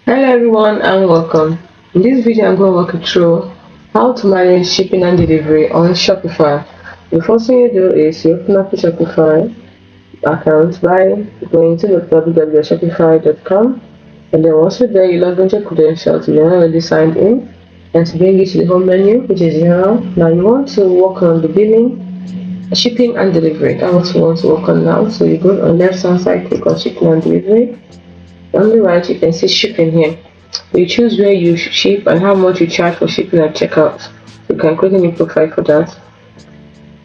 Hello everyone and welcome. In this video I'm going to walk you through how to manage shipping and delivery on Shopify. The first thing you do is you open up your Shopify account by going to www.shopify.com, and then once you're there you log into your credentials if you're not already signed in, and to bring you to the home menu, which is here. Now you want to work on the billing, shipping and delivery. That's what you want to work on now. So you go on the left hand side, click on shipping and delivery. On the right, you can see shipping here. You choose where you ship and how much you charge for shipping at checkout. You can create a new profile for that.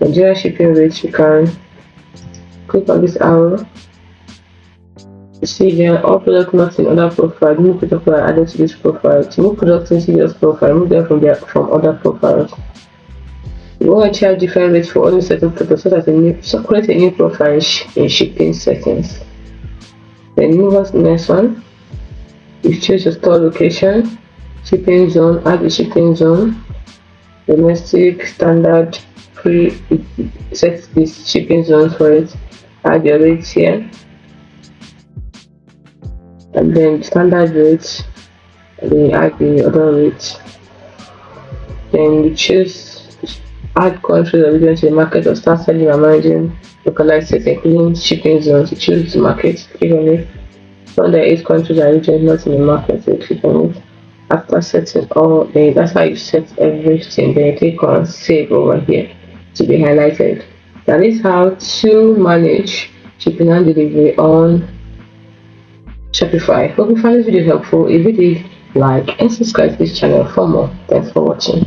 Nigeria shipping rates, you can click on this arrow. You see there, all products not in other profile. New product are added to this profile. To move products into this profile, move them from other profiles. You want to charge different rates for only certain products, so create a new profile in shipping settings. Then move on to the next one. You choose your store location, shipping zone, add the shipping zone, domestic, standard, free, set this shipping zone for it, add your rates here, and then standard rates, and then you add the other rates. Then you choose add countries or region to the market or start selling and managing localized settings, including shipping zones. You choose the market, click on it. From the 8 countries and regions not in the market, so click on it. After setting all, that's how you set everything. Then you click on save over here to be highlighted. That is how to manage shipping and delivery on Shopify. Hope you find this video helpful. If you did, like and subscribe to this channel for more. Thanks for watching.